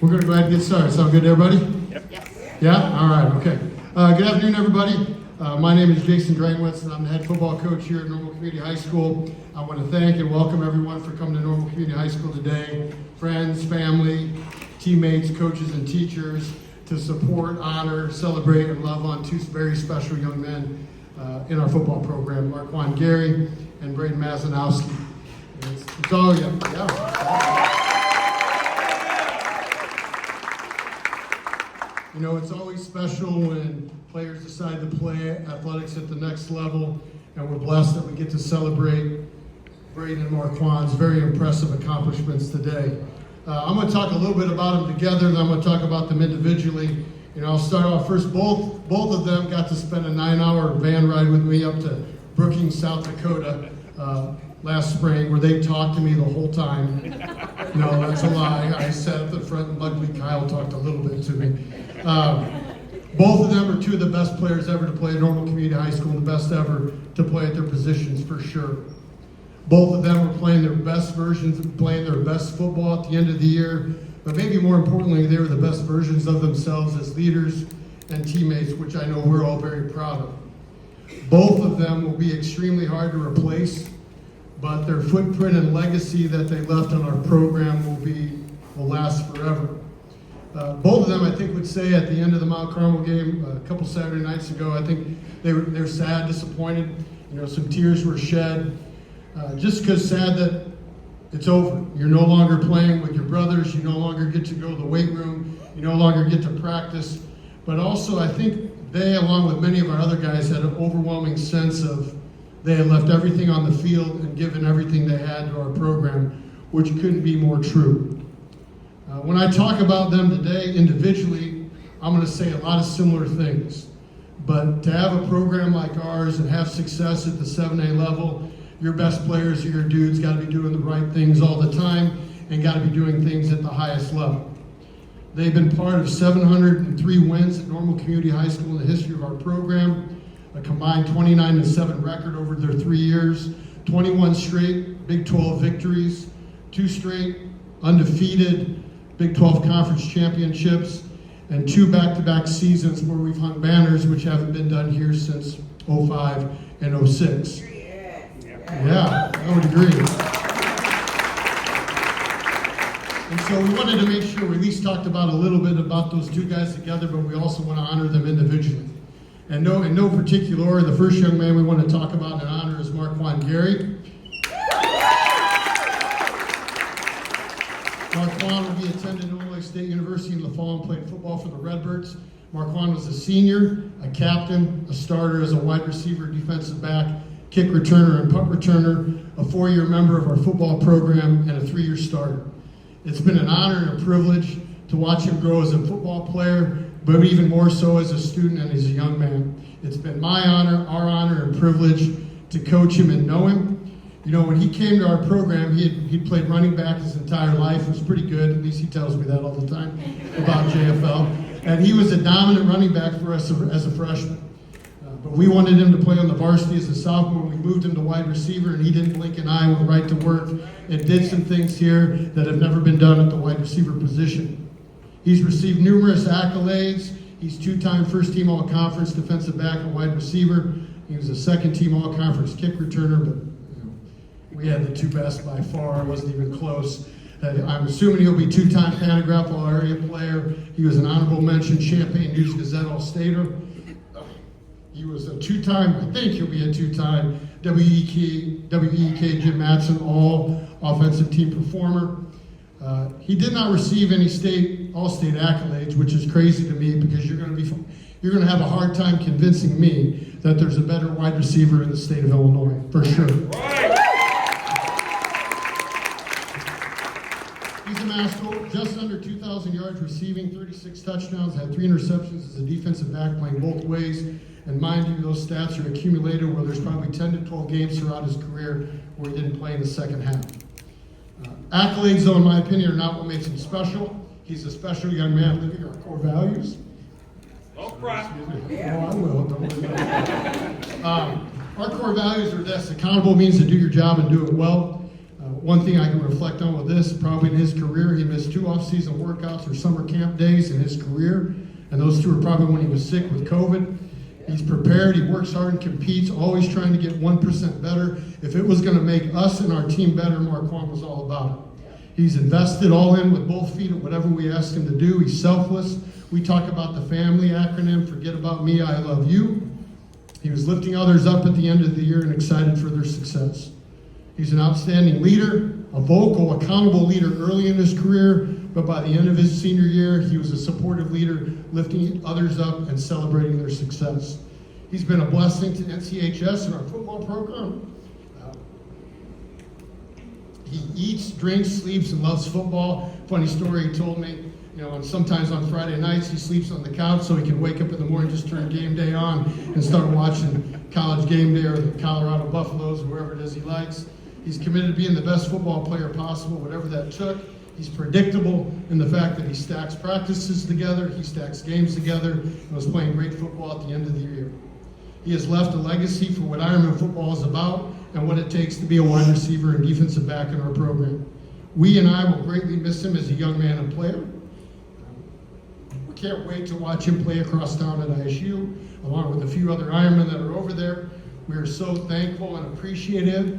We're going to go ahead and get started. Sound good to everybody? Yep. Yes. Yeah? All right, okay. Good afternoon, everybody. My name is Jason Dranwitz, and I'm the head football coach here at Normal Community High School. I want to thank and welcome everyone for coming to Normal Community High School today. Friends, family, teammates, coaches, and teachers to support, honor, celebrate, and love on two very special young men in our football program, Marquan Gary and Bradyn Marquan. It's all you. Yeah. You know, it's always special when players decide to play athletics at the next level, and we're blessed that we get to celebrate Bradyn Marquan's very impressive accomplishments today. I'm going to talk a little bit about them together, and I'm going to talk about them individually. You know, I'll start off first. Both of them got to spend a 9-hour van ride with me up to Brookings, South Dakota last spring, where they talked to me the whole time. No, that's a lie. I sat at the front, and luckily Kyle talked a little bit to me. Both of them are two of the best players ever to play at Normal Community High School, and the best ever to play at their positions for sure. Both of them are playing their best versions, playing their best football at the end of the year, but maybe more importantly, they were the best versions of themselves as leaders and teammates, which I know we're all very proud of. Both of them will be extremely hard to replace, but their footprint and legacy that they left on our program will last forever. Both of them, I think, would say at the end of the Mount Carmel game a couple Saturday nights ago, I think they're sad, disappointed. You know, some tears were shed. Just because sad that it's over. You're no longer playing with your brothers. You no longer get to go to the weight room. You no longer get to practice. But also, I think they, along with many of our other guys, had an overwhelming sense of they had left everything on the field and given everything they had to our program, which couldn't be more true. When I talk about them today individually, I'm going to say a lot of similar things. But to have a program like ours and have success at the 7A level, your best players are your dudes, got to be doing the right things all the time and got to be doing things at the highest level. They've been part of 703 wins at Normal Community High School in the history of our program, a combined 29-7 record over their 3 years, 21 straight Big 12 victories, 2 straight undefeated Big 12 Conference championships, and 2 back-to-back seasons where we've hung banners, which haven't been done here since 05 and 06. Yeah, I would agree. And so we wanted to make sure we at least talked about a little bit about those two guys together, but we also want to honor them individually. And in no particular order, the first young man we want to talk about and honor is Marquan Gary. Marquan will be attending Illinois State University in the fall and played football for the Redbirds. Marquan was a senior, a captain, a starter as a wide receiver, defensive back, kick returner, and punt returner, a 4-year member of our football program, and a 3-year starter. It's been an honor and a privilege to watch him grow as a football player, but even more so as a student and as a young man. It's been my honor, our honor, and privilege to coach him and know him. You know, when he came to our program, he'd played running back his entire life. It was pretty good. At least he tells me that all the time about JFL. And he was a dominant running back for us as a freshman. But we wanted him to play on the varsity as a sophomore. We moved him to wide receiver, and he didn't blink an eye, went right to work and did some things here that have never been done at the wide receiver position. He's received numerous accolades. He's 2-time first-team all-conference defensive back and wide receiver. He was a second-team all-conference kick returner, but we had the 2 best by far. It wasn't even close. I'm assuming he'll be 2-time Panagraph All-Area player. He was an honorable mention Champaign News-Gazette All-Stater. He was a 2-time, I think he'll be a 2-time WEK Jim Matson All-Offensive Team Performer. He did not receive any all-state accolades, which is crazy to me because you're going to have a hard time convincing me that there's a better wide receiver in the state of Illinois, for sure. Right. He's amassed just under 2,000 yards receiving, 36 touchdowns, had 3 interceptions as a defensive back playing both ways. And mind you, those stats are accumulated where there's probably 10 to 12 games throughout his career where he didn't play in the second half. Accolades, though, in my opinion, are not what makes him special. He's a special young man living our core values. Don't cry. Yeah. Oh, I will. Don't worry about it. Our core values are this: accountable means to do your job and do it well. one thing I can reflect on with this, probably in his career, he missed 2 off-season workouts or summer camp days in his career, and those 2 are probably when he was sick with COVID. He's prepared, he works hard and competes, always trying to get 1% better. If it was going to make us and our team better, Marquan was all about it. He's invested all in with both feet at whatever we ask him to do. He's selfless. We talk about the family acronym, forget about me, I love you. He was lifting others up at the end of the year and excited for their success. He's an outstanding leader, a vocal, accountable leader early in his career, but by the end of his senior year, he was a supportive leader, lifting others up and celebrating their success. He's been a blessing to NCHS and our football program. He eats, drinks, sleeps, and loves football. Funny story he told me, and sometimes on Friday nights he sleeps on the couch so he can wake up in the morning, just turn game day on, and start watching College Game Day or the Colorado Buffaloes or wherever it is he likes. He's committed to being the best football player possible, whatever that took. He's predictable in the fact that he stacks practices together, he stacks games together, and was playing great football at the end of the year. He has left a legacy for what Ironman football is about and what it takes to be a wide receiver and defensive back in our program. We and I will greatly miss him as a young man and player. We can't wait to watch him play across town at ISU, along with a few other Ironmen that are over there. We are so thankful and appreciative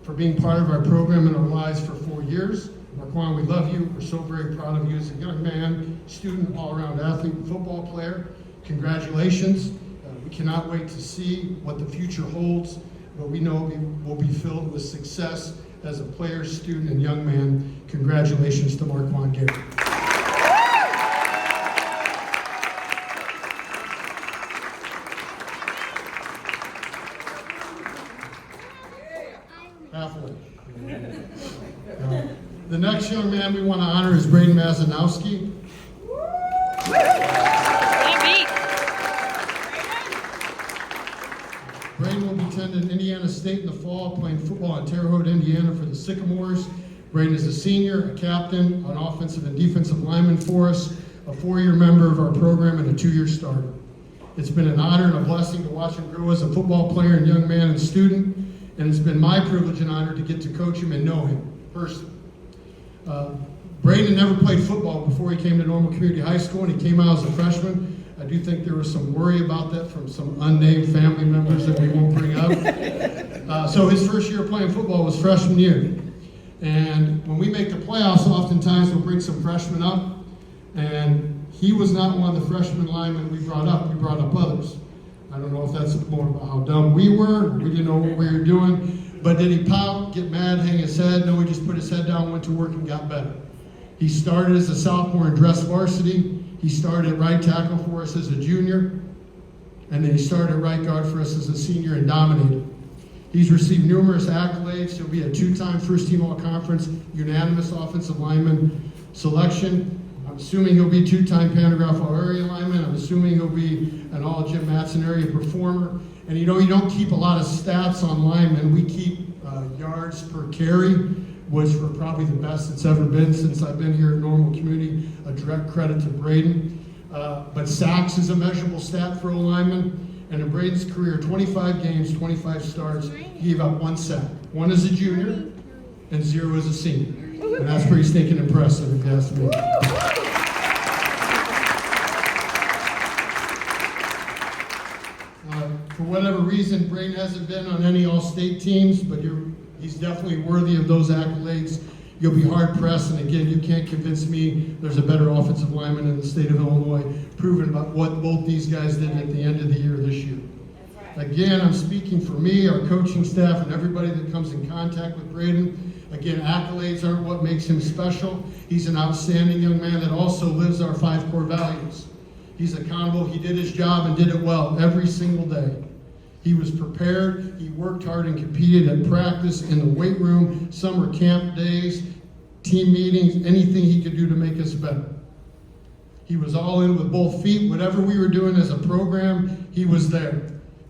for being part of our program in our lives for 4 years. Marquan, we love you. We're so very proud of you as a young man, student, all-around athlete, and football player. Congratulations. We cannot wait to see what the future holds, but we know it will be filled with success as a player, student, and young man. Congratulations to Marquan Gary. Halfway. The next young man we want to honor is Bradyn Marquan. Bradyn will be attending Indiana State in the fall, playing football in Terre Haute, Indiana for the Sycamores. Bradyn is a senior, a captain, an offensive and defensive lineman for us, a 4-year member of our program, and a 2-year starter. It's been an honor and a blessing to watch him grow as a football player and young man and student, and it's been my privilege and honor to get to coach him and know him personally. Bradyn never played football before he came to Normal Community High School, and he came out as a freshman. I do think there was some worry about that from some unnamed family members that we won't bring up. So his first year playing football was freshman year. And when we make the playoffs, oftentimes we'll bring some freshmen up. And he was not one of the freshman linemen we brought up. We brought up others. I don't know if that's more about how dumb we were. We didn't know what we were doing. But did he pout, get mad, hang his head? No, he just put his head down, went to work, and got better. He started as a sophomore in dress varsity. He started at right tackle for us as a junior. And then he started at right guard for us as a senior and dominated. He's received numerous accolades. He'll be a 2-time first-team all-conference, unanimous offensive lineman selection. I'm assuming he'll be 2-time Pantograph all-area lineman. I'm assuming he'll be an all-Jim Matson area performer. And you don't keep a lot of stats on linemen. We keep yards per carry, which were probably the best it's ever been since I've been here at Normal Community. A direct credit to Bradyn. But sacks is a measurable stat for a lineman. And in Bradyn's career, 25 games, 25 starts, he gave up 1 sack. 1 as a junior and 0 as a senior. And that's pretty stinking impressive, if you ask me. For whatever reason, Bradyn hasn't been on any all-state teams, but he's definitely worthy of those accolades. You'll be hard-pressed, and again, you can't convince me there's a better offensive lineman in the state of Illinois, proving about what both these guys did at the end of the year this year. Again, I'm speaking for me, our coaching staff, and everybody that comes in contact with Bradyn. Again, accolades aren't what makes him special. He's an outstanding young man that also lives our 5 core values. He's accountable, he did his job and did it well every single day. He was prepared, he worked hard and competed at practice, in the weight room, summer camp days, team meetings, anything he could do to make us better. He was all in with both feet. Whatever we were doing as a program, he was there.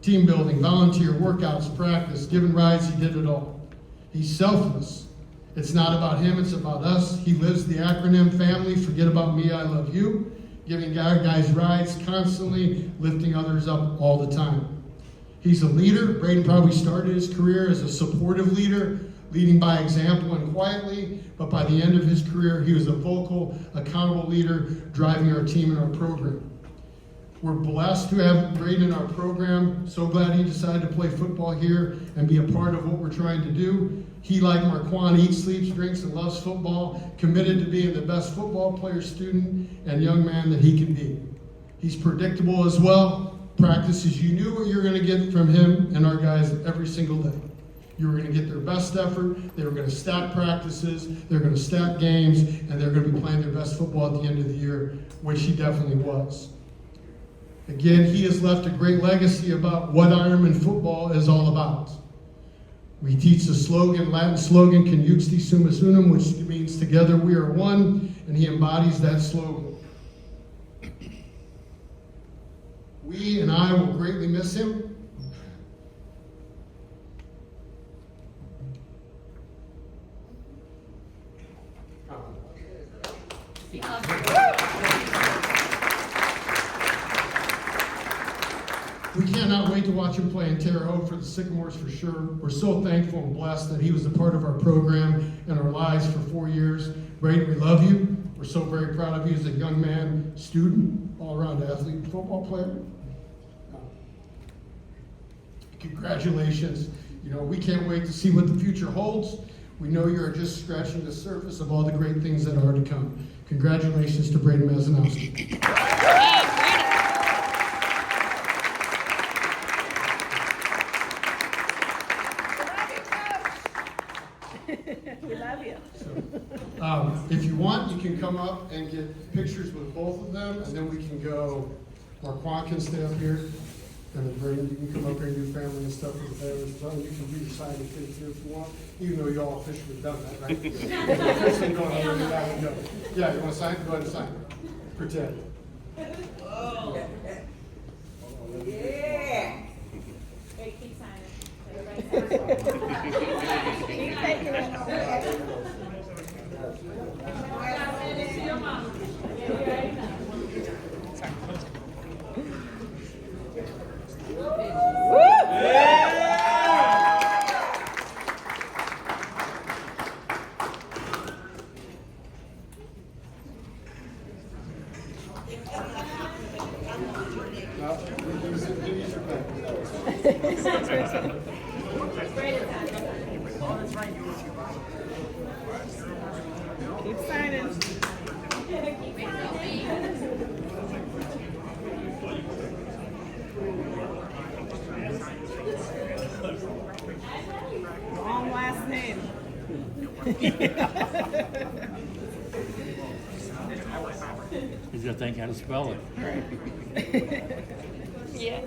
Team building, volunteer, workouts, practice, giving rides, he did it all. He's selfless. It's not about him, it's about us. He lives the acronym family, forget about me, I love you. Giving guys rides constantly, lifting others up all the time. He's a leader. Bradyn probably started his career as a supportive leader, leading by example and quietly, but by the end of his career, he was a vocal, accountable leader driving our team and our program. We're blessed to have Bradyn in our program. So glad he decided to play football here and be a part of what we're trying to do. He, like Marquan, eats, sleeps, drinks, and loves football, committed to being the best football player, student, and young man that he can be. He's predictable as well. Practices, you knew what you were going to get from him and our guys every single day. You were going to get their best effort. They were going to stack practices. They're going to stack games, and they're going to be playing their best football at the end of the year, which he definitely was. Again, he has left a great legacy about what Ironman football is all about. We teach the slogan, Latin slogan, Con Juxti Sumus Unum, which means together we are one, and he embodies that slogan. We and I will greatly miss him. We cannot wait to watch him play in Terre Haute for the Sycamores for sure. We're so thankful and blessed that he was a part of our program and our lives for 4 years. Bradyn, we love you. We're so very proud of you as a young man, student, all-around athlete, and football player. Congratulations. You know, we can't wait to see what the future holds. We know you're just scratching the surface of all the great things that are to come. Congratulations to Bradyn Marquan. We love you. If you want, you can come up and get pictures with both of them, and then we can go. Marquan can stay up here, and then Bradyn, you can come up here and do family and stuff with the families. So you can be your signing kids here if you want, even though you all officially done that, right? Officially going over to that and go. Yeah, you want to sign? Go ahead and sign. Pretend. Oh. Yeah. Hey, keep signing. Keep taking it. Keep signing. Long last name. He's gonna think how to spell it. Yeah.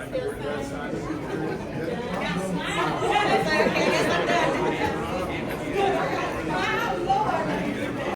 Thank you.